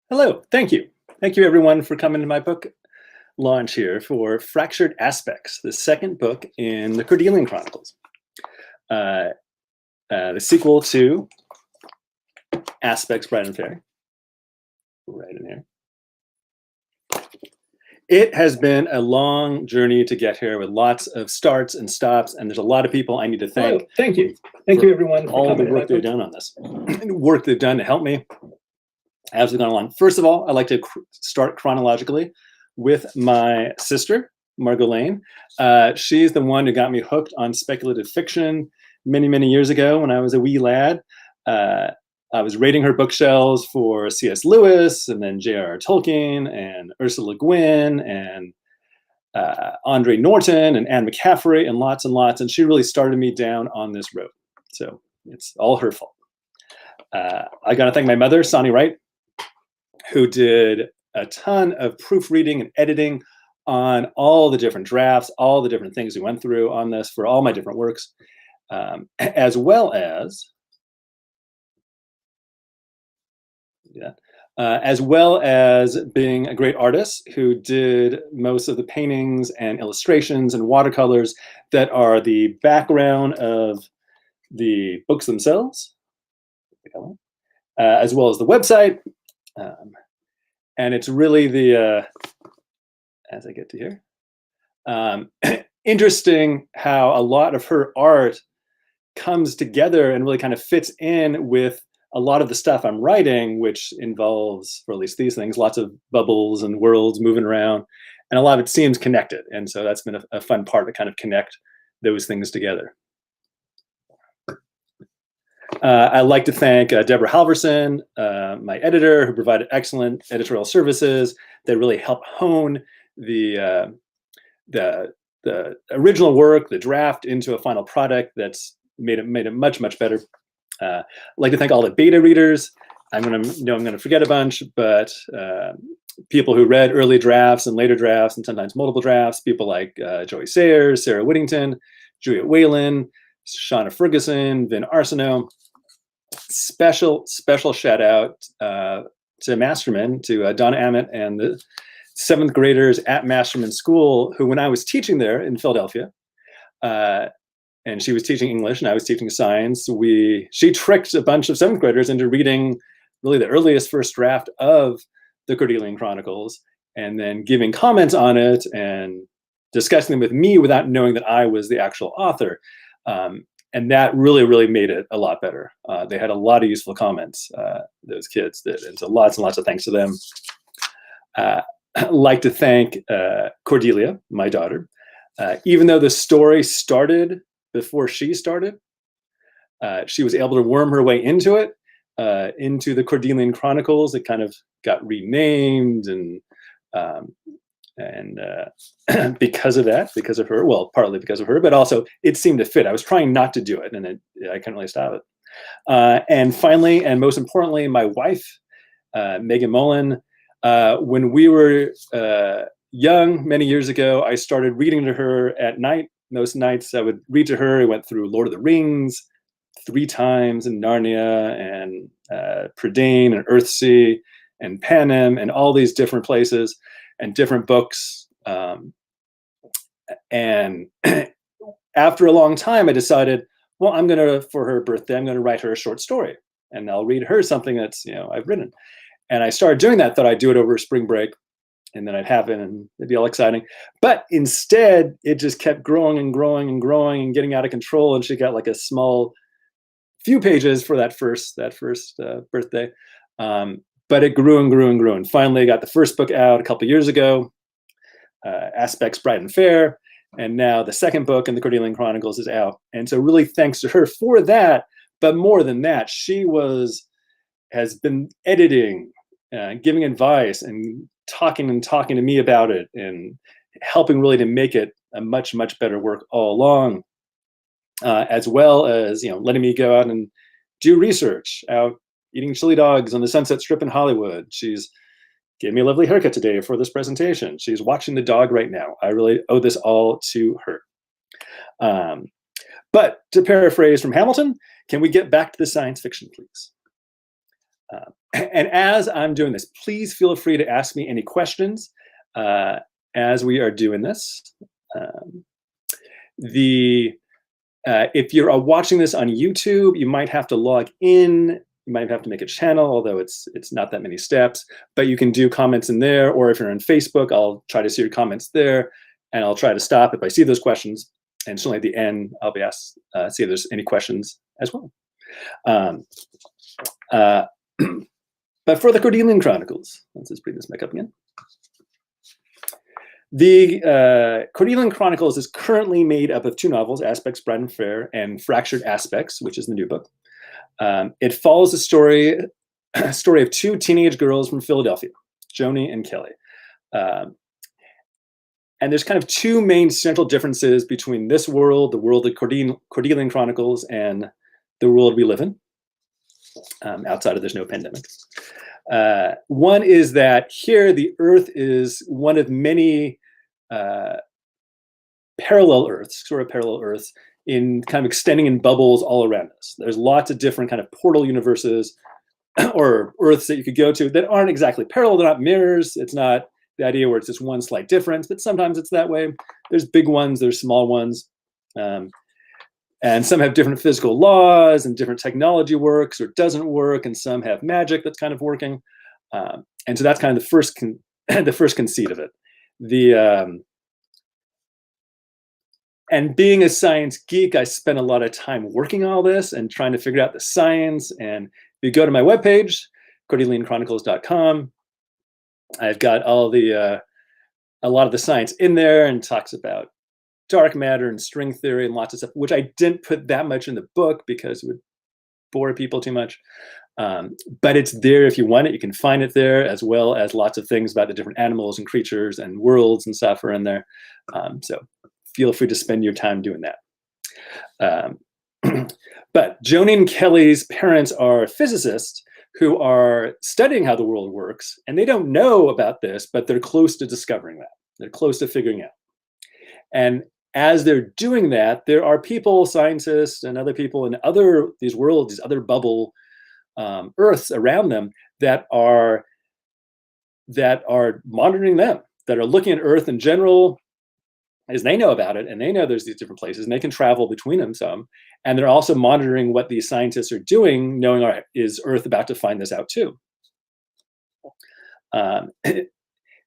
Hello, thank you. Thank you everyone for coming to my book launch here for Fractured Aspects, the second book in the Cordelian Chronicles. Uh, the sequel to Aspects Bright and Fairy. Right in here. It has been a long journey to get here with lots of starts and stops, and there's a lot of people I need to thank. Thank you. Thank you everyone for all the work they've done on this. And the work they've done to help me as we've gone along. First of all, I'd like to start chronologically with my sister, Margot Lane. She's the one who got me hooked on speculative fiction many, many years ago when I was a wee lad. I was raiding her bookshelves for C.S. Lewis and then J.R.R. Tolkien and Ursula Le Guin and Andre Norton and Anne McCaffrey and lots, and she really started me down on this road. So it's all her fault. I got to thank my mother, Sonny Wright, who did a ton of proofreading and editing on all the different drafts, all the different things we went through on this for all my different works, as well as being a great artist who did most of the paintings and illustrations and watercolors that are the background of the books themselves, as well as the website. And it's really the, as I get to here, interesting how a lot of her art comes together and really kind of fits in with a lot of the stuff I'm writing, which involves, or at least these things, lots of bubbles and worlds moving around, and a lot of it seems connected. And so that's been a fun part to kind of connect those things together. I'd like to thank Deborah Halverson, my editor, who provided excellent editorial services that really helped hone the original work, the draft, into a final product that's made it much, much better. I'd like to thank all the beta readers. I'm gonna forget a bunch, but people who read early drafts and later drafts and sometimes multiple drafts, people like Joey Sayers, Sarah Whittington, Juliet Whalen, Shauna Ferguson, Vin Arsenault. Special shout out to Masterman, to Donna Ammett and the 7th graders at Masterman School, who when I was teaching there in Philadelphia, and she was teaching English and I was teaching science, she tricked a bunch of 7th graders into reading really the earliest first draft of the Cordelian Chronicles and then giving comments on it and discussing them with me without knowing that I was the actual author. And that really, really made it a lot better. They had a lot of useful comments, those kids did. And so lots and lots of thanks to them. I'd like to thank Cordelia, my daughter. Even though the story started before she started, she was able to worm her way into it, into the Cordelian Chronicles. It kind of got renamed and because of that, because of her, well, partly because of her, but also it seemed to fit. I was trying not to do it, and I couldn't really stop it. And finally, and most importantly, my wife, Megan Mullen. When we were young, many years ago, I started reading to her at night. Most nights I would read to her. I went through Lord of the Rings 3 times, and Narnia, and Prydain, and Earthsea, and Panem, and all these different places and different books. And after a long time, I decided, well, for her birthday, I'm gonna write her a short story, and I'll read her something that's, I've written. And I started doing that, thought I'd do it over spring break, and then I'd have it, and it'd be all exciting. But instead, it just kept growing and growing and growing and getting out of control, and she got like a small few pages for that first birthday. But it grew and grew and grew. And finally, I got the first book out a couple of years ago, Aspects Bright and Fair. And now the second book in the Cordelian Chronicles is out. And so really thanks to her for that. But more than that, she has been editing, giving advice and talking to me about it and helping really to make it a much, much better work all along, as well as, letting me go out and do research, out eating chili dogs on the Sunset Strip in Hollywood. She's gave me a lovely haircut today for this presentation. She's watching the dog right now. I really owe this all to her. But to paraphrase from Hamilton, can we get back to the science fiction, please? And as I'm doing this, please feel free to ask me any questions as we are doing this. Um, if you're watching this on YouTube, you might have to log in. You might have to make a channel, although it's not that many steps. But you can do comments in there, or if you're on Facebook, I'll try to see your comments there, and I'll try to stop if I see those questions. And certainly at the end, I'll be asked see if there's any questions as well. But for the Cordelian Chronicles, let's just bring this back up again. The Cordelian Chronicles is currently made up of 2 novels, Aspects Bright and Fair and Fractured Aspects, which is the new book. It follows the story of 2 teenage girls from Philadelphia, Joni and Kelly. And there's kind of 2 main central differences between this world, the world of Cordelian Chronicles, and the world we live in, outside of there's no pandemic. One is that here the Earth is one of many parallel Earths, sort of parallel Earths, in kind of extending in bubbles all around us. There's lots of different kind of portal universes or Earths that you could go to that aren't exactly parallel. They're not mirrors. It's not the idea where it's just one slight difference, but sometimes it's that way. There's big ones, there's small ones. And some have different physical laws, and different technology works or doesn't work, and some have magic that's kind of working. And so that's kind of the first conceit of it. And being a science geek, I spent a lot of time working on all this and trying to figure out the science. And if you go to my webpage, CordelianChronicles.com, I've got all a lot of the science in there, and talks about dark matter and string theory and lots of stuff, which I didn't put that much in the book because it would bore people too much. But it's there if you want it. You can find it there, as well as lots of things about the different animals and creatures and worlds and stuff are in there. So feel free to spend your time doing that. But Joni and Kelly's parents are physicists who are studying how the world works, and they don't know about this, but they're close to discovering that. They're close to figuring out. And as they're doing that, there are people, scientists and other people in these worlds, these other bubble Earths around them that are monitoring them, that are looking at Earth in general, as they know about it, and they know there's these different places, and they can travel between them some. And they're also monitoring what these scientists are doing, knowing, all right, is Earth about to find this out too?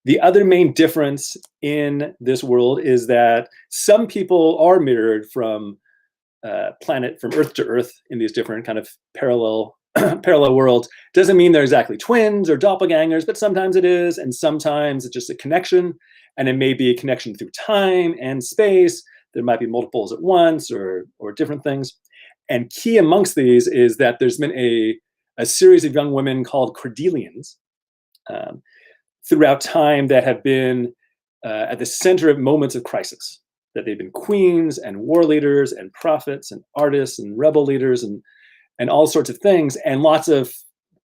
The other main difference in this world is that some people are mirrored from Earth to Earth in these different kind of parallel worlds. Doesn't mean they're exactly twins or doppelgangers, but sometimes it is, and sometimes it's just a connection, and it may be a connection through time and space. There might be multiples at once or different things. And key amongst these is that there's been a series of young women called Cordelians throughout time that have been at the center of moments of crisis, that they've been queens and war leaders and prophets and artists and rebel leaders and all sorts of things. And lots of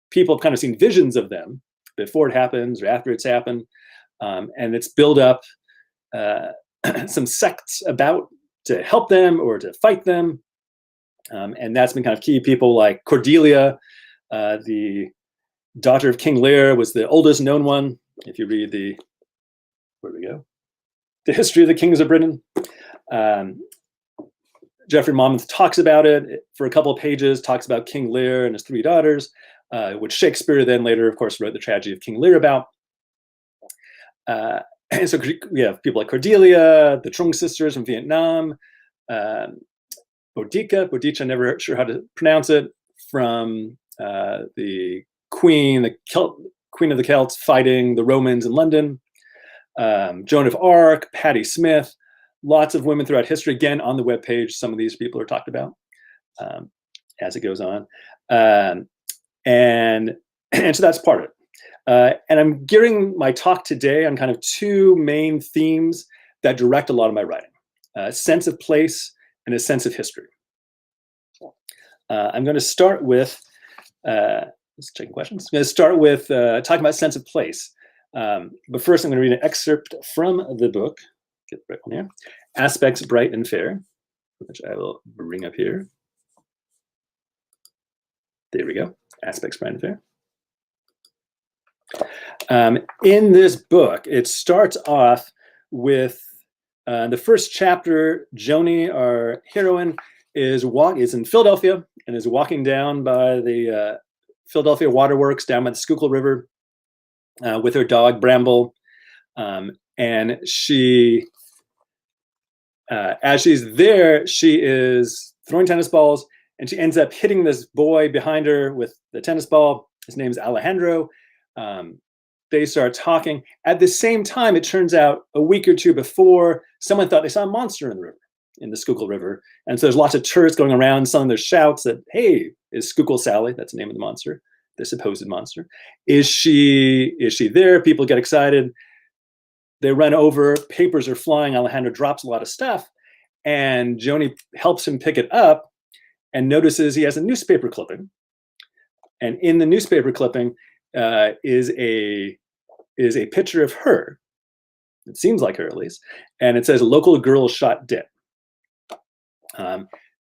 people have kind of seen visions of them before it happens or after it's happened. And it's built up some sects about to help them or to fight them. And that's been kind of key. People like Cordelia, the daughter of King Lear, was the oldest known one. If you read the history of the kings of Britain, Geoffrey Monmouth talks about it for a couple of pages, talks about King Lear and his 3 daughters, which Shakespeare then later, of course, wrote the tragedy of King Lear about. And so we have people like Cordelia, the Trung sisters from Vietnam, Boudica, never sure how to pronounce it, from the Queen of the Celts fighting the Romans in London, Joan of Arc, Patti Smith, lots of women throughout history. Again, on the webpage, some of these people are talked about as it goes on. And so that's part of it. And I'm gearing my talk today on kind of 2 main themes that direct a lot of my writing: a sense of place and a sense of history. I'm going to start with, let's check questions. I'm going to start with talking about sense of place. But first, I'm going to read an excerpt from the book. Get right on here. Aspects Bright and Fair, which I will bring up here. There we go. Aspects Bright and Fair. In this book, it starts off with the first chapter. Joni, our heroine, is in Philadelphia and is walking down by the Philadelphia waterworks down by the Schuylkill River with her dog Bramble, and she, as she's there, she is throwing tennis balls, and she ends up hitting this boy behind her with the tennis ball. His name's Alejandro. They start talking. At the same time, it turns out a week or two before, someone thought they saw a monster in the river, in the Schuylkill River. And so there's lots of tourists going around, selling their shouts that, hey, is Schuylkill Sally, that's the name of the monster, the supposed monster. Is she there? People get excited. They run over, papers are flying, Alejandro drops a lot of stuff, and Joni helps him pick it up and notices he has a newspaper clipping. And in the newspaper clipping is a picture of her. It seems like her, at least. And it says, local girl shot dead.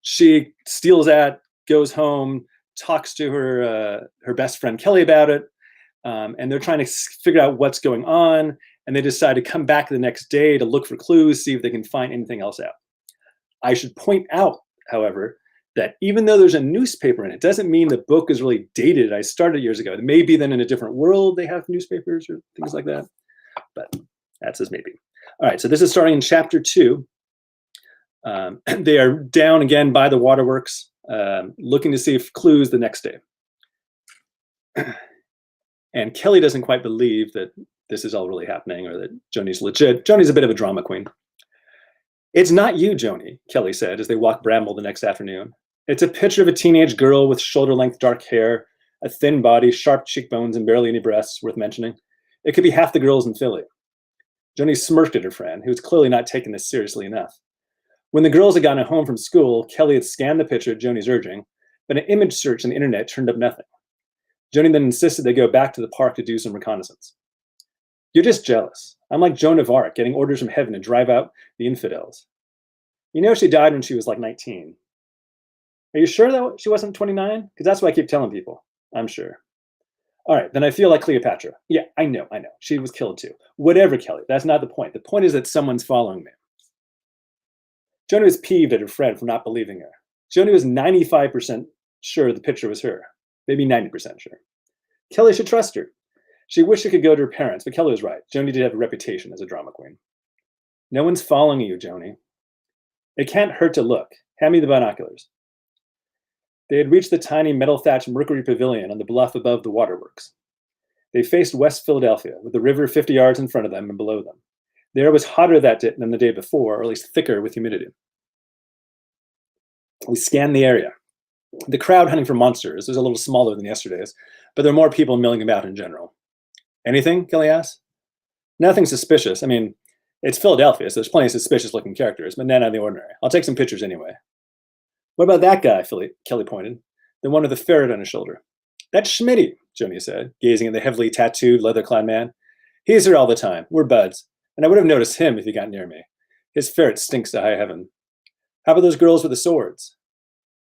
She steals that, goes home, talks to her best friend Kelly about it, and they're trying to figure out what's going on, and they decide to come back the next day to look for clues, see if they can find anything else out. I should point out, however, that even though there's a newspaper in it, doesn't mean the book is really dated. I started years ago. Maybe then in a different world they have newspapers or things like that, but that's as maybe. All right, so this is starting in chapter 2. They are down again by the waterworks, looking to see if clues the next day. And Kelly doesn't quite believe that this is all really happening or that Joni's legit. Joni's a bit of a drama queen. It's not you, Joni, Kelly said as they walked Bramble the next afternoon. It's a picture of a teenage girl with shoulder-length dark hair, a thin body, sharp cheekbones, and barely any breasts worth mentioning. It could be half the girls in Philly. Joni smirked at her friend, who was clearly not taking this seriously enough. When the girls had gotten home from school, Kelly had scanned the picture at Joni's urging, but an image search on the internet turned up nothing. Joni then insisted they go back to the park to do some reconnaissance. You're just jealous. I'm like Joan of Arc, getting orders from heaven to drive out the infidels. You know she died when she was like 19. Are you sure that she wasn't 29? Because that's what I keep telling people. I'm sure. All right, then I feel like Cleopatra. Yeah, I know. She was killed too. Whatever, Kelly, that's not the point. The point is that someone's following me. Joni was peeved at her friend for not believing her. Joni was 95% sure the picture was her. Maybe 90% sure. Kelly should trust her. She wished she could go to her parents, but Kelly was right. Joni did have a reputation as a drama queen. No one's following you, Joni. It can't hurt to look. Hand me the binoculars. They had reached the tiny metal-thatched Mercury Pavilion on the bluff above the waterworks. They faced West Philadelphia, with the river 50 yards in front of them and below them. The air was hotter that day than the day before, or at least thicker with humidity. We scanned the area. The crowd hunting for monsters was a little smaller than yesterday's, but there were more people milling about in general. Anything? Kelly asked. Nothing suspicious. I mean, it's Philadelphia, so there's plenty of suspicious-looking characters, but none out of the ordinary. I'll take some pictures anyway. What about that guy, Kelly pointed, the one with the ferret on his shoulder. That's Schmitty, Joni said, gazing at the heavily tattooed, leather-clad man. He's here all the time. We're buds, and I would have noticed him if he got near me. His ferret stinks to high heaven. How about those girls with the swords?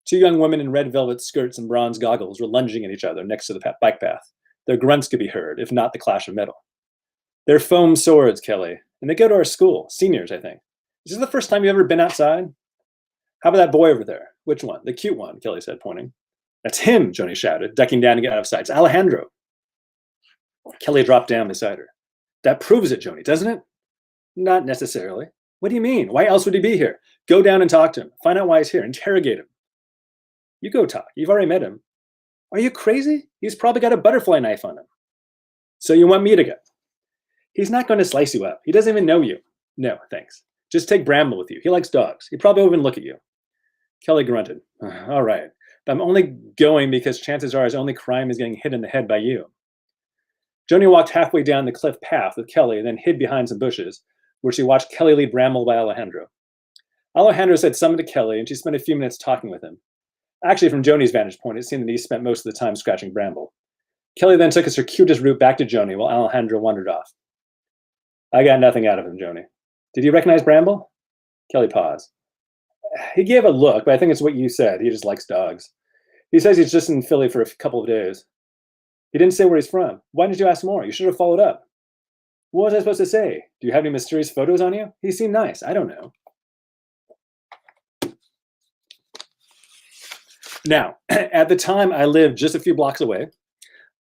2 young women in red velvet skirts and bronze goggles were lunging at each other next to the bike path. Their grunts could be heard, if not the clash of metal. They're foam swords, Kelly, and they go to our school. Seniors, I think. Is this the first time you've ever been outside? How about that boy over there? Which one? The cute one, Kelly said, pointing. That's him, Joni shouted, ducking down to get out of sight. It's Alejandro. Kelly dropped down beside her. That proves it, Joni, doesn't it? Not necessarily. What do you mean? Why else would he be here? Go down and talk to him. Find out why he's here. Interrogate him. You go talk. You've already met him. Are you crazy? He's probably got a butterfly knife on him. So you want me to go? He's not going to slice you up. He doesn't even know you. No, thanks. Just take Bramble with you. He likes dogs. He probably won't even look at you. Kelly grunted. All right. But I'm only going because chances are his only crime is getting hit in the head by you. Joni walked halfway down the cliff path with Kelly and then hid behind some bushes, where she watched Kelly lead Bramble by Alejandro. Alejandro said something to Kelly, and she spent a few minutes talking with him. Actually, from Joni's vantage point, it seemed that he spent most of the time scratching Bramble. Kelly then took a circuitous route back to Joni while Alejandro wandered off. I got nothing out of him, Joni. Did you recognize Bramble? Kelly paused. He gave a look, but I think it's what you said. He just likes dogs. He says he's just in Philly for a couple of days. He didn't say where he's from. Why didn't you ask more? You should have followed up. What was I supposed to say? Do you have any mysterious photos on you? He seemed nice. I don't know. Now, at the time, I lived just a few blocks away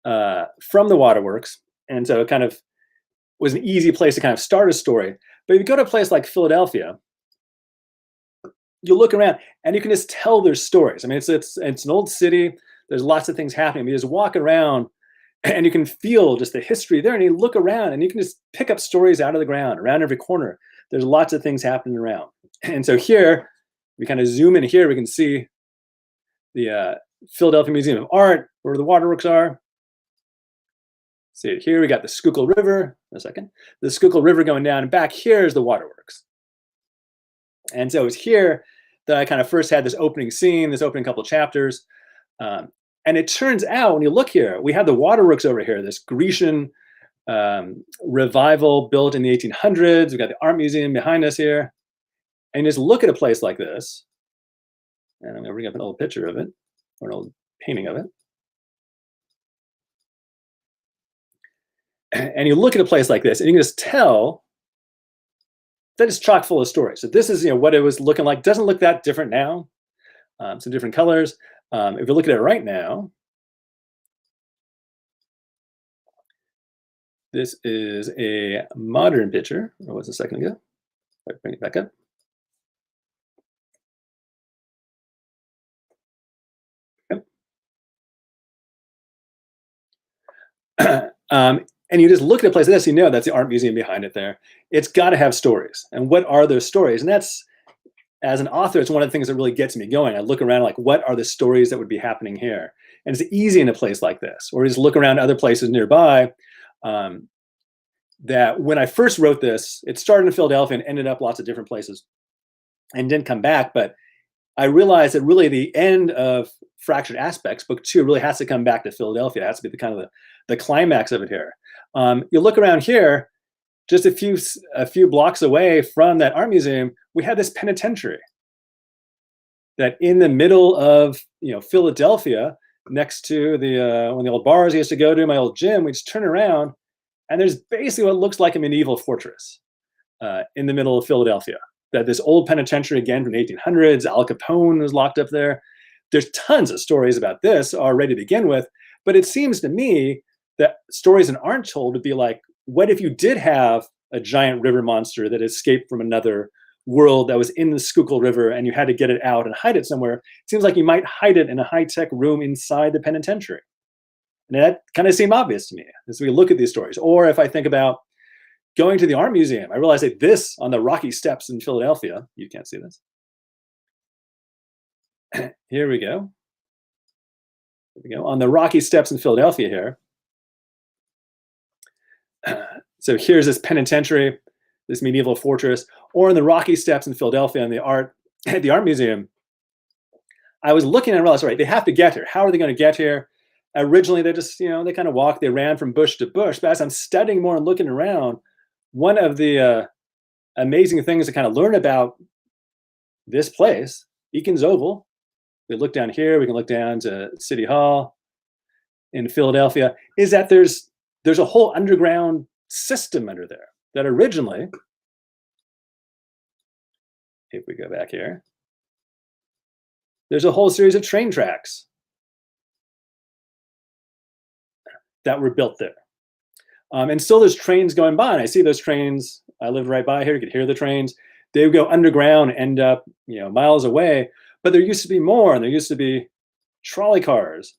from the waterworks, and so it kind of was an easy place to kind of start a story. But if you go to a place like Philadelphia, you look around and you can just tell there's stories. I mean, it's an old city. There's lots of things happening. You just walk around and you can feel just the history there. And you look around and you can just pick up stories out of the ground, around every corner. There's lots of things happening around. And so here, we kind of zoom in here, we can see the Philadelphia Museum of Art, where the waterworks are. See it here, we got the Schuylkill River, a second. The Schuylkill River going down, and back here is the waterworks. And so it's here that I kind of first had this opening scene, this opening couple of chapters. And it turns out, when you look here, we have the waterworks over here, this Grecian revival built in the 1800s. We've got the art museum behind us here. And you just look at a place like this, and I'm going to bring up an old picture of it, or an old painting of it. And you look at a place like this, and you can just tell that it's chock full of stories. So this is, what it was looking like. Doesn't look that different now. Some different colors. If you look at it right now, this is a modern picture. What was a second ago? I'll bring it back up. And you just look at a place like this, that's the art museum behind it there. It's got to have stories. And what are those stories? And that's, as an author, it's one of the things that really gets me going. I look around like, what are the stories that would be happening here? And it's easy in a place like this. Or just look around other places nearby. That when I first wrote this, it started in Philadelphia and ended up lots of different places and didn't come back. But I realized that really the end of Fractured Aspects, book 2, really has to come back to Philadelphia. It has to be the kind of the climax of it here. You look around here, just a few blocks away from that art museum, we have this penitentiary that in the middle of Philadelphia, next to the one of the old bars I used to go to, my old gym. We just turn around, and there's basically what looks like a medieval fortress in the middle of Philadelphia. That this old penitentiary, again from the 1800s, Al Capone was locked up there. There's tons of stories about this already to begin with, but it seems to me that stories that aren't told would be like, what if you did have a giant river monster that escaped from another world that was in the Schuylkill River and you had to get it out and hide it somewhere? It seems like you might hide it in a high-tech room inside the penitentiary. And that kind of seemed obvious to me as we look at these stories. Or if I think about going to the art museum, I realized that this on the rocky steps in Philadelphia, you can't see this. Here we go. Here we go. On the rocky steps in Philadelphia here. So here's this penitentiary, this medieval fortress, or in the rocky steps in Philadelphia in at the art museum. I was looking and realized, right, they have to get here. How are they going to get here? Originally, they just, they kind of walked, they ran from bush to bush. But as I'm studying more and looking around, one of the amazing things to kind of learn about this place, Eakins Oval, we look down here, we can look down to City Hall in Philadelphia, is that there's a whole underground system under there that originally, if we go back here, there's a whole series of train tracks that were built there. And still there's trains going by, and I see those trains. I live right by here, you could hear the trains. They would go underground, end up miles away, but there used to be more, and there used to be trolley cars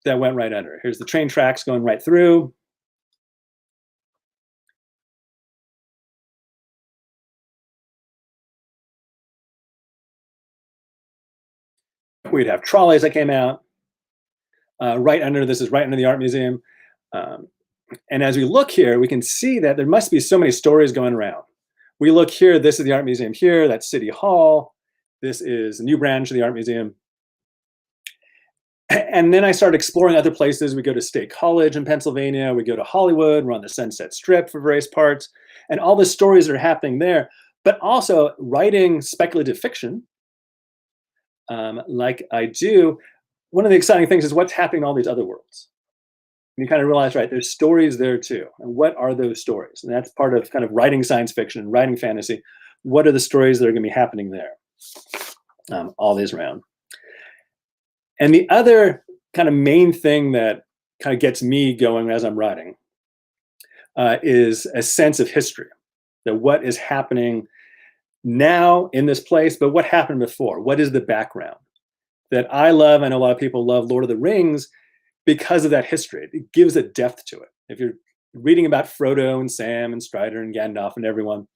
that went right under. Here's the train tracks going right through. We'd have trolleys that came out right under. This is right under the art museum. And as we look here, we can see that there must be so many stories going around. We look here, this is the art museum here, that's City Hall. This is a new branch of the art museum. And then I started exploring other places. We go to State College in Pennsylvania. We go to Hollywood. We're on the Sunset Strip for various parts. And all the stories that are happening there. But also writing speculative fiction, like I do, one of the exciting things is what's happening in all these other worlds. And you kind of realize, right, there's stories there too. And what are those stories? And that's part of kind of writing science fiction and writing fantasy. What are the stories that are going to be happening there? All these around. And the other kind of main thing that kind of gets me going as I'm writing is a sense of history. That what is happening now in this place, but what happened before? What is the background? That I love, I know a lot of people love Lord of the Rings because of that history. It gives a depth to it. If you're reading about Frodo and Sam and Strider and Gandalf and everyone,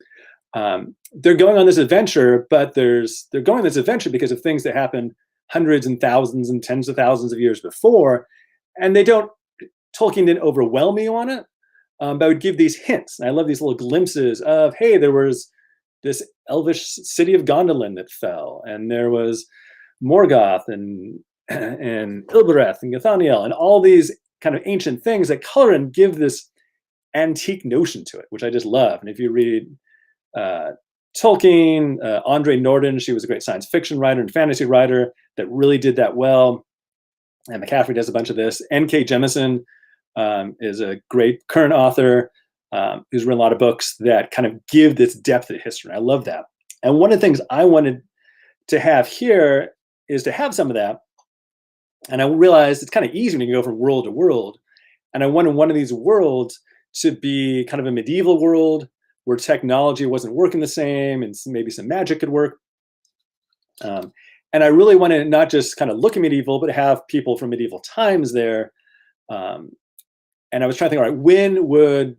they're going on this adventure, but they're going on this adventure because of things that happened hundreds and thousands and tens of thousands of years before, and Tolkien didn't overwhelm me on it, but I would give these hints. And I love these little glimpses of, hey, there was this elvish city of Gondolin that fell, and there was Morgoth and Ilbereth and Gathaniel and all these kind of ancient things that color and give this antique notion to it, which I just love. And if you read Tolkien, Andre Norden, she was a great science fiction writer and fantasy writer that really did that well. And McCaffrey does a bunch of this. N.K. Jemisin is a great current author who's written a lot of books that kind of give this depth of history. I love that. And one of the things I wanted to have here is to have some of that. And I realized it's kind of easy when you can go from world to world. And I wanted one of these worlds to be kind of a medieval world where technology wasn't working the same and maybe some magic could work. And I really wanted to not just kind of look at medieval, but have people from medieval times there. And I was trying to think, all right, when would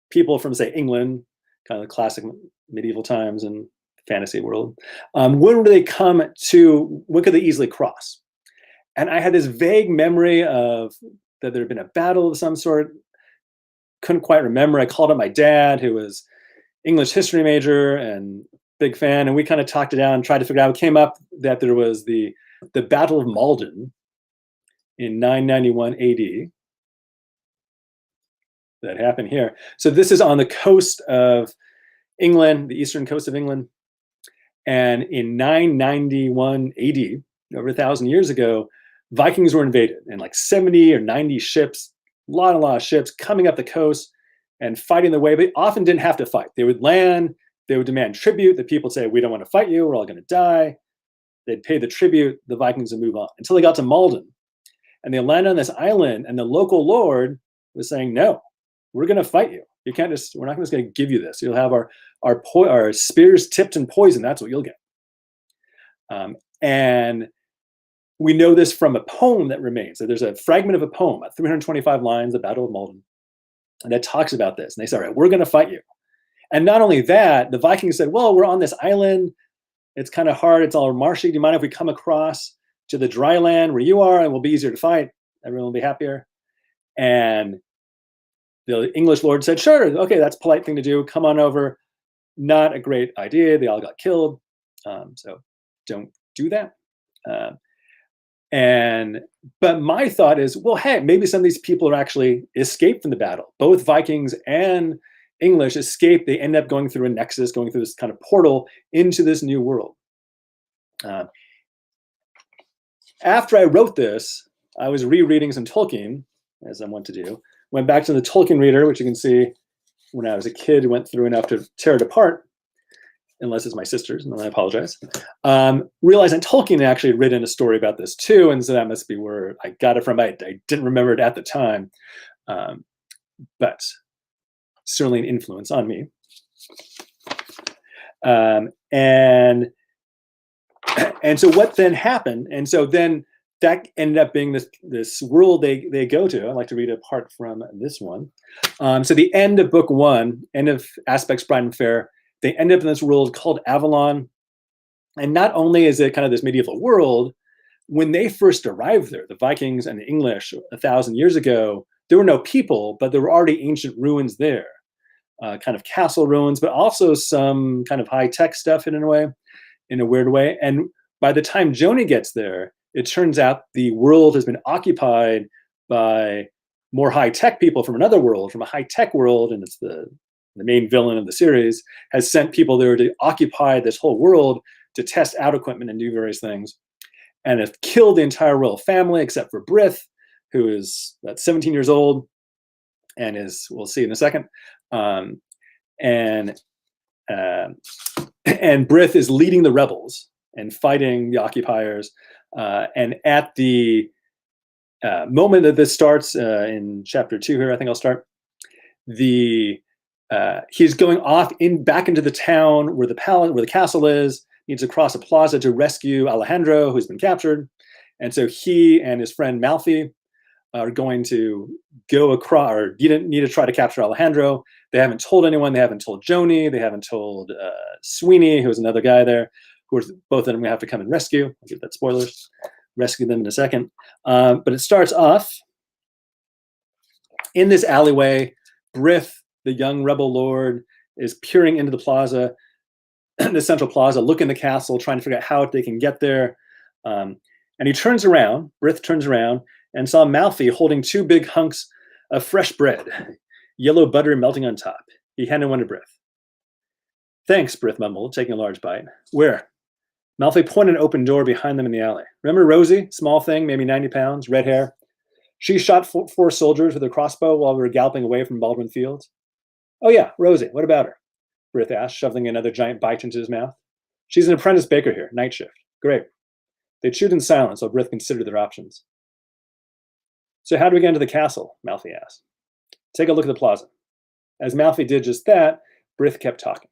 people from, say, England, kind of the classic medieval times and fantasy world, when would they come to, when could they easily cross? And I had this vague memory of that there had been a battle of some sort. Couldn't quite remember. I called up my dad, who was English history major and big fan, and we kind of talked it out and tried to figure out. It came up that there was the Battle of Malden in 991 AD that happened here. So this is on the coast of England, the eastern coast of England. And in 991 AD, over 1,000 years ago, Vikings were invaded, and like 70 or 90 ships, a lot of ships coming up the coast and fighting their way. But they often didn't have to fight. They would land, they would demand tribute. The people would say, we don't want to fight you, we're all going to die. They'd pay the tribute, the Vikings would move on until they got to Malden. And they landed on this island, and the local lord was saying, no, we're going to fight you. You can't just, we're not just going to give you this. You'll have our spears tipped in poison. That's what you'll get. And we know this from a poem that remains. So there's a fragment of a poem, about 325 lines, the Battle of Malden, and that talks about this. And they said, all right, we're going to fight you. And not only that, the Vikings said, well, we're on this island. It's kind of hard. It's all marshy. Do you mind if we come across to the dry land where you are, and we'll be easier to fight? Everyone will be happier. And the English lord said, sure, okay, that's a polite thing to do. Come on over. Not a great idea. They all got killed. So don't do that. But my thought is, well, hey, maybe some of these people are actually escaped from the battle. Both Vikings and English escaped. They end up going through a nexus, going through this kind of portal into this new world. After I wrote this, I was rereading some Tolkien, as I want to do. Went back to the Tolkien reader, which you can see when I was a kid, went through enough to tear it apart, unless it's my sister's, and then I apologize. Realized that Tolkien actually had written a story about this too, and so that must be where I got it from. I didn't remember it at the time, but certainly an influence on me. And so what then happened? And so then that ended up being this world they go to. I'd like to read a part from this one. So the end of book one, end of Aspects Bright and Fair, they end up in this world called Avalon. And not only is it kind of this medieval world, when they first arrived there, the Vikings and the English 1,000 years ago, there were no people, but there were already ancient ruins there, kind of castle ruins, but also some kind of high-tech stuff in a way, in a weird way. And by the time Joni gets there, it turns out the world has been occupied by more high-tech people from another world, from a high-tech world, and it's the main villain of the series, has sent people there to occupy this whole world to test out equipment and do various things. and have killed the entire royal family except for Brith, who is about 17 years old and is, we'll see in a second. Um, and Brith is leading the rebels and fighting the occupiers. And at the moment that this starts in chapter 2 here, I think I'll start. He's going off back into the town where the castle is. Needs to cross a plaza to rescue Alejandro, who's been captured. And so he and his friend Malfi are going to go across, or need to try to capture Alejandro. They haven't told anyone. They haven't told Joni. They haven't told Sweeney, who's another guy there, who both of them have to come and rescue. I'll give that spoilers. Rescue them in a second. But it starts off in this alleyway. Brith, the young rebel lord, is peering into the plaza, the central plaza, looking at the castle, trying to figure out how they can get there. And he turns around, Brith turns around, and saw Malfi holding 2 big hunks of fresh bread, yellow butter melting on top. He handed one to Brith. Thanks, Brith mumbled, taking a large bite. Where? Malfi pointed an open door behind them in the alley. Remember Rosie? Small thing, maybe 90 pounds, red hair. She shot 4 soldiers with a crossbow while we were galloping away from Baldwin Fields. Oh yeah, Rosie, what about her? Brith asked, shoveling another giant bite into his mouth. She's an apprentice baker here, night shift. Great. They chewed in silence while Brith considered their options. So how do we get into the castle? Malfi asked. Take a look at the plaza. As Malfi did just that, Brith kept talking.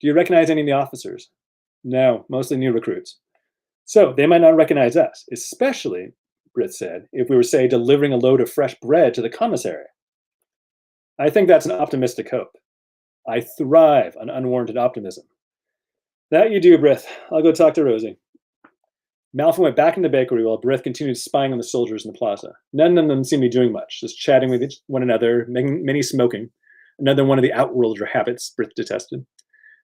Do you recognize any of the officers? No, mostly new recruits. So they might not recognize us, especially, Brith said, if we were, say, delivering a load of fresh bread to the commissary. I think that's an optimistic hope. I thrive on unwarranted optimism. That you do, Brith. I'll go talk to Rosie. Malfi went back in the bakery while Brith continued spying on the soldiers in the plaza. None of them seemed to be doing much, just chatting with one another, many smoking, another one of the outworlder habits Brith detested.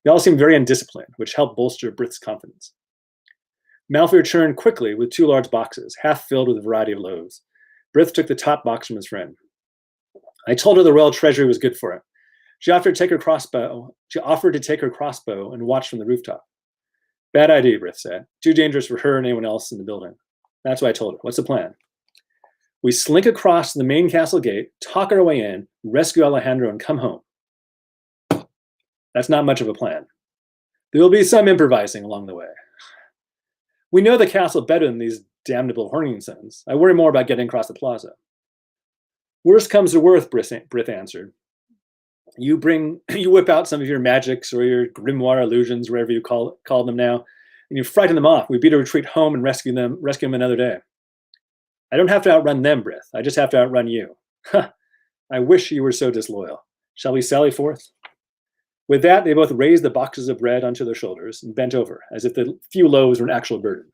They all seemed very undisciplined, which helped bolster Brith's confidence. Malfi returned quickly with 2 large boxes, half filled with a variety of loaves. Brith took the top box from his friend. I told her the royal treasury was good for it. She offered to take her crossbow and watch from the rooftop. Bad idea, Brith said. Too dangerous for her and anyone else in the building. That's what I told her. What's the plan? We slink across the main castle gate, talk our way in, rescue Alejandro, and come home. That's not much of a plan. There will be some improvising along the way. We know the castle better than these damnable Horningsons. I worry more about getting across the plaza. Worst comes to worst, Brith answered. You whip out some of your magics or your grimoire illusions, wherever you call them now, and you frighten them off. We beat a retreat home and rescue them another day. I don't have to outrun them, Brith. I just have to outrun you. I wish you were so disloyal. Shall we sally forth? With that, they both raised the boxes of bread onto their shoulders and bent over, as if the few loaves were an actual burden.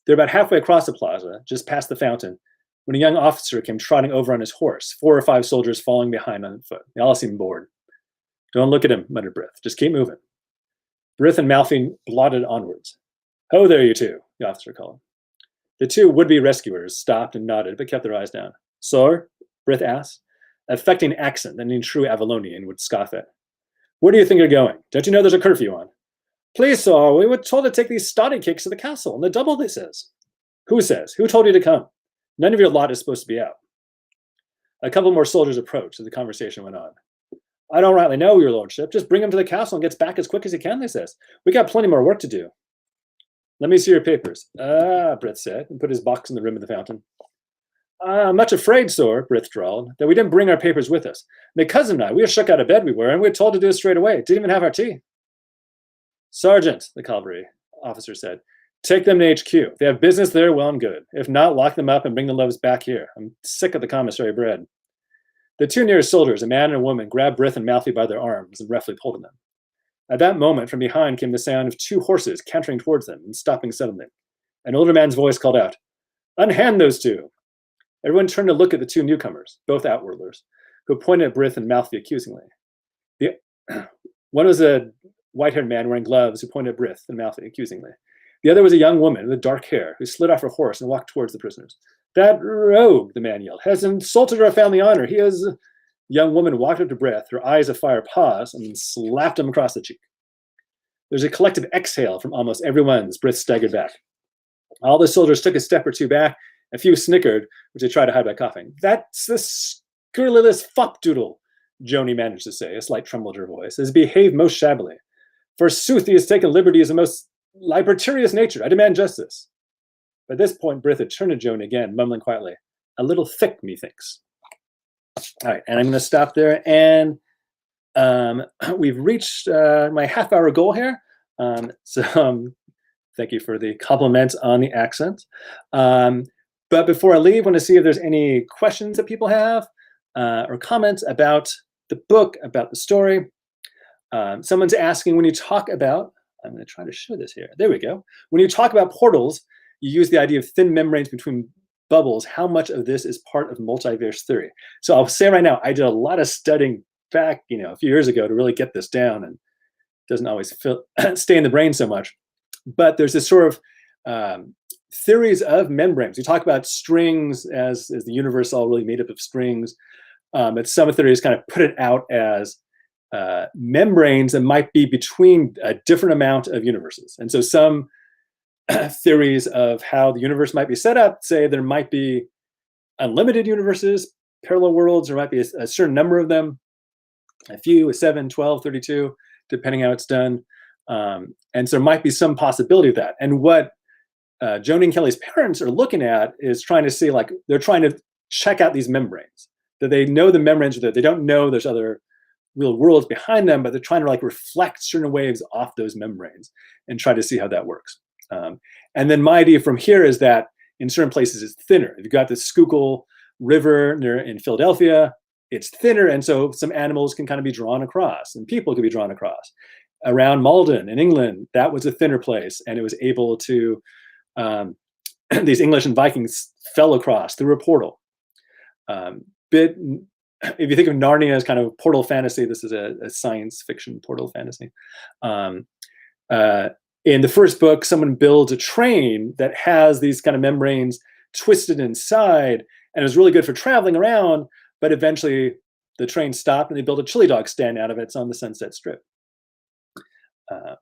They're about halfway across the plaza, just past the fountain, when a young officer came trotting over on his horse, 4 or 5 soldiers following behind on foot. They all seemed bored. Don't look at him, muttered Brith. Just keep moving. Brith and Malfi plodded onwards. Ho there, you two, the officer called. The 2 would-be rescuers stopped and nodded, but kept their eyes down. Sir? Brith asked, affecting an accent that any true Avalonian would scoff at. Where do you think you're going? Don't you know there's a curfew on? Please, sir, we were told to take these stoddy cakes to the castle, and the double it says. Who says? Who told you to come? None of your lot is supposed to be out. A couple more soldiers approached as the conversation went on. I don't rightly know, your lordship. Just bring him to the castle and gets back as quick as he can, they says. We got plenty more work to do. Let me see your papers. Brith said, and put his box in the rim of the fountain. I'm much afraid, sir, Brith drawled, that we didn't bring our papers with us. My cousin and I, we were shook out of bed, we were, and we were told to do it straight away. Didn't even have our tea. Sergeant, the cavalry officer said, take them to HQ. If they have business there, well and good. If not, lock them up and bring the loaves back here. I'm sick of the commissary bread. The 2 nearest soldiers, a man and a woman, grabbed Brith and Malfi by their arms and roughly pulled them. At that moment, from behind came the sound of 2 horses cantering towards them and stopping suddenly. An older man's voice called out, Unhand those 2. Everyone turned to look at the 2 newcomers, both outworlders, who pointed at Brith and Malfi accusingly. One was a white-haired man wearing gloves who pointed at Brith and Malfi accusingly. The other was a young woman with dark hair who slid off her horse and walked towards the prisoners. That rogue, the man yelled, has insulted our family honor. He has... The young woman walked up to Brith, her eyes afire, paused, and then slapped him across the cheek. There was a collective exhale from almost everyone as Brith staggered back. All the soldiers took a step or two back. A few snickered, which they tried to hide by coughing. That's the scurrilous fuck-doodle, Joni managed to say, a slight tremble to her voice, has behaved most shabbily. Forsooth, he has taken liberties of most libertarious nature. I demand justice. At this point, Bertha turned to Joni again, mumbling quietly, a little thick, methinks. All right, and I'm going to stop there. And we've reached my half-hour goal here. Thank you for the compliments on the accent. But before I leave, I want to see if there's any questions that people have or comments about the book, about the story. Someone's asking, when you talk about, I'm going to try to show this here. There we go. When you talk about portals, you use the idea of thin membranes between bubbles. How much of this is part of multiverse theory? So I'll say right now, I did a lot of studying back, a few years ago to really get this down, and it doesn't always stay in the brain so much. But there's this sort of theories of membranes. We talk about strings as the universe all really made up of strings. But some theories kind of put it out as membranes that might be between a different amount of universes. And so some theories of how the universe might be set up say there might be unlimited universes, parallel worlds, there might be a certain number of them, a few, 7, 12, 32, depending how it's done. And so there might be some possibility of that. And what Joni and Kelly's parents are looking at is trying to see, like, they're trying to check out these membranes, that they know the membranes are there. They don't know there's other real worlds behind them, but they're trying to like reflect certain waves off those membranes and try to see how that works. And then my idea from here is that in certain places it's thinner. If you've got the Schuylkill River in Philadelphia, it's thinner, and so some animals can kind of be drawn across, and people can be drawn across. Around Malden in England, that was a thinner place, and it was able to, these English and Vikings fell across through a portal. If you think of Narnia as kind of portal fantasy, this is a science fiction portal fantasy. In the first book, someone builds a train that has these kind of membranes twisted inside, and it was really good for traveling around, but eventually the train stopped and they built a chili dog stand out of it. It's on the Sunset Strip. All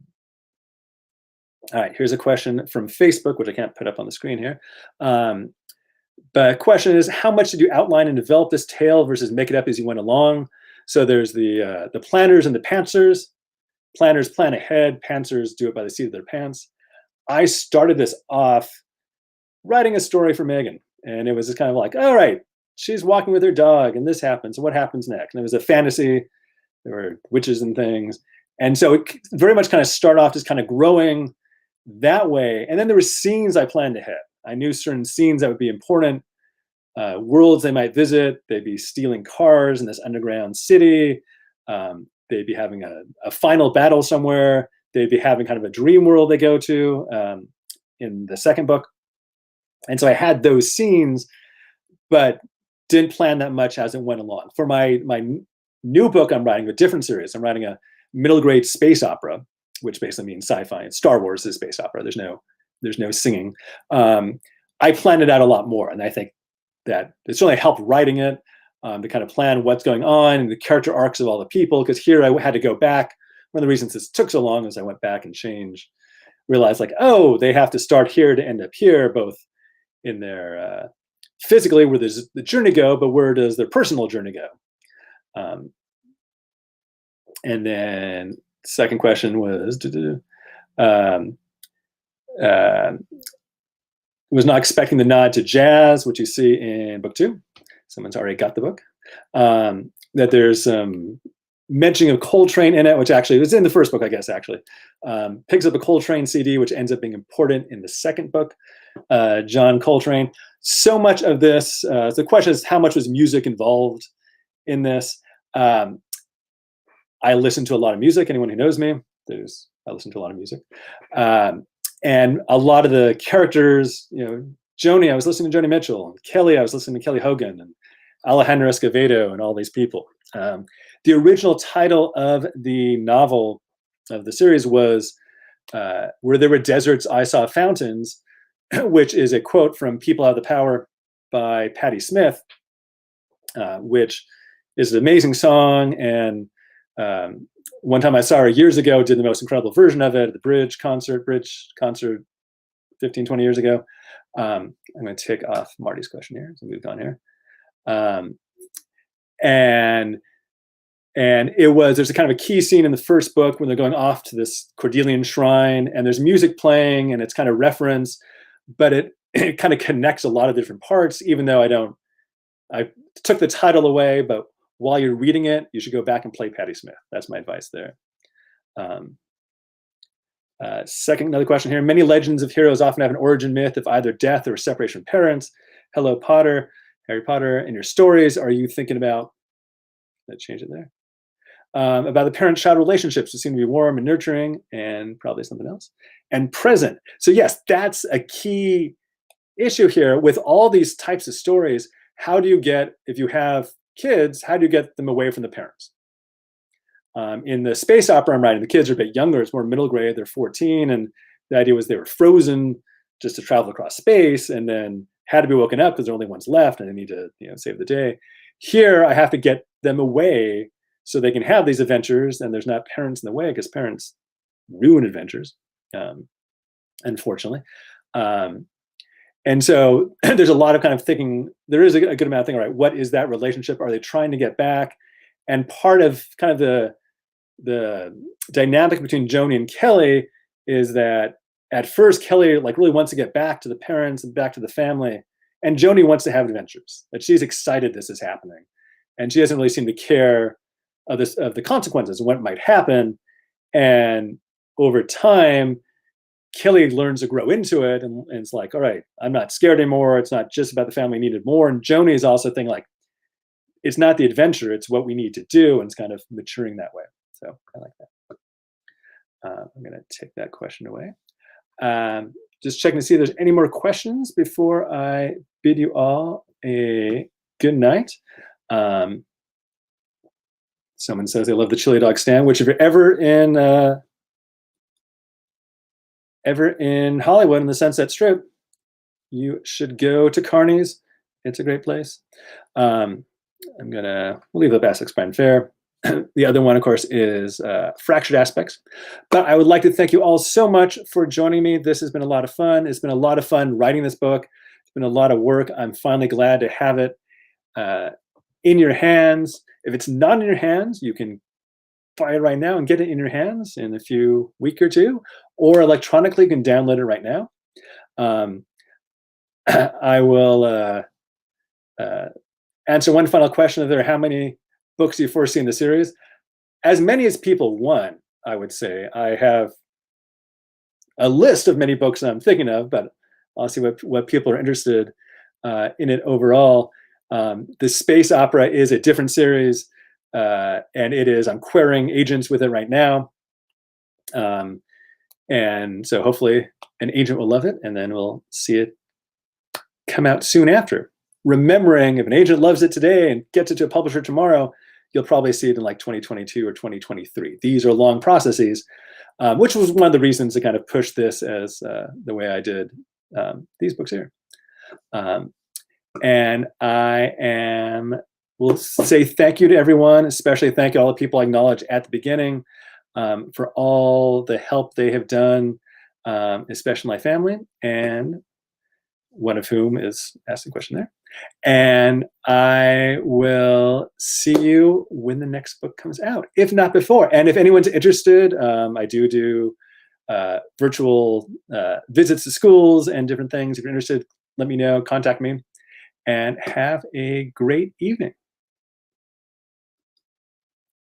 right, here's a question from Facebook, which I can't put up on the screen here. The question is, how much did you outline and develop this tale versus make it up as you went along? So there's the planners and the pantsers. Planners plan ahead, pantsers do it by the seat of their pants. I started this off writing a story for Megan, and it was just kind of like, all right, she's walking with her dog, and this happens, and what happens next? And it was a fantasy. There were witches and things. And so it very much kind of started off just kind of growing that way. And then there were scenes I planned ahead. I knew certain scenes that would be important, worlds they might visit. They'd be stealing cars in this underground city. They'd be having a final battle somewhere. They'd be having kind of a dream world they go to in the second book. And so I had those scenes, but didn't plan that much as it went along. For my new book, I'm writing a different series. I'm writing a middle grade space opera, which basically means sci-fi. And Star Wars is space opera. There's no singing. I planned it out a lot more, and I think that it's really helped writing it to kind of plan what's going on and the character arcs of all the people. Because here I had to go back. One of the reasons this took so long is I went back and changed, realized like, oh, they have to start here to end up here, both in their physically where does the journey go, but where does their personal journey go? And then second question was, was not expecting the nod to jazz, which you see in book 2. Someone's already got the book. That there's some mentioning of Coltrane in it, which actually was in the first book, I guess, actually. Picks up a Coltrane CD, which ends up being important in the second book, John Coltrane. So much of this, the question is, how much was music involved in this? I listen to a lot of music. Anyone who knows me, I listen to a lot of music. And a lot of the characters, Joni, I was listening to Joni Mitchell, and Kelly, I was listening to Kelly Hogan, and Alejandro Escovedo, and all these people. The original title of the novel, of the series, was Where There Were Deserts, I Saw Fountains, which is a quote from People Have the Power by Patti Smith, which is an amazing song. And one time I saw her years ago, did the most incredible version of it at the Bridge concert 15, 20 years ago. I'm going to take off Marty's question here. So we've gone here. And there's a kind of a key scene in the first book when they're going off to this Cordelian shrine, and there's music playing, and it's kind of reference, but it kind of connects a lot of different parts, even though I took the title away, but while you're reading it, you should go back and play Patti Smith. That's my advice there. Another question here. Many legends of heroes often have an origin myth of either death or separation from parents. Hello, Potter, Harry Potter. In your stories, are you thinking about, let's change it there, about the parent-child relationships that seem to be warm and nurturing, and probably something else, and present. So yes, that's a key issue here with all these types of stories. How do you get, if you have kids, how do you get them away from the parents? In the space opera I'm writing, the kids are a bit younger. It's more middle grade. They're 14, and the idea was they were frozen just to travel across space, and then had to be woken up because there are only ones left, and they need to, save the day. Here, I have to get them away so they can have these adventures, and there's not parents in the way, because parents ruin adventures, unfortunately. And so there's a lot of kind of thinking. There is a good amount of thinking. Right, what is that relationship? Are they trying to get back? And part of kind of the dynamic between Joni and Kelly is that at first Kelly really wants to get back to the parents and back to the family, and Joni wants to have adventures. That she's excited this is happening, and she doesn't really seem to care of the consequences and what might happen. And over time, Kelly learns to grow into it, and it's like, all right, I'm not scared anymore. It's not just about the family needed more. And Joni is also thinking it's not the adventure, it's what we need to do, and it's kind of maturing that way. So I like that. I'm going to take that question away. Just checking to see if there's any more questions before I bid you all a good night. Someone says they love the chili dog stand, which if you're ever in Hollywood in the Sunset Strip, you should go to Carney's. It's a great place. We'll leave the Essex Prime Fair. The other one, of course, is Fractured Aspects. But I would like to thank you all so much for joining me. This has been a lot of fun. It's been a lot of fun writing this book. It's been a lot of work. I'm finally glad to have it in your hands. If it's not in your hands, you can buy it right now and get it in your hands in a few week or two, or electronically, you can download it right now. I will answer one final question there. How many books do you foresee in the series? As many as people want, I would say. I have a list of many books I'm thinking of, but I'll see what people are interested in it overall. The space opera is a different series, and I'm querying agents with it right now. And so hopefully an agent will love it, and then we'll see it come out soon after. Remembering, if an agent loves it today and gets it to a publisher tomorrow, you'll probably see it in 2022 or 2023. These are long processes, which was one of the reasons to kind of push this as the way I did these books here. And will say thank you to everyone, especially thank you all the people I acknowledged at the beginning for all the help they have done, especially my family, and one of whom is asking a question there. And I will see you when the next book comes out, if not before. And if anyone's interested, I do virtual visits to schools and different things. If you're interested, let me know, contact me, and have a great evening.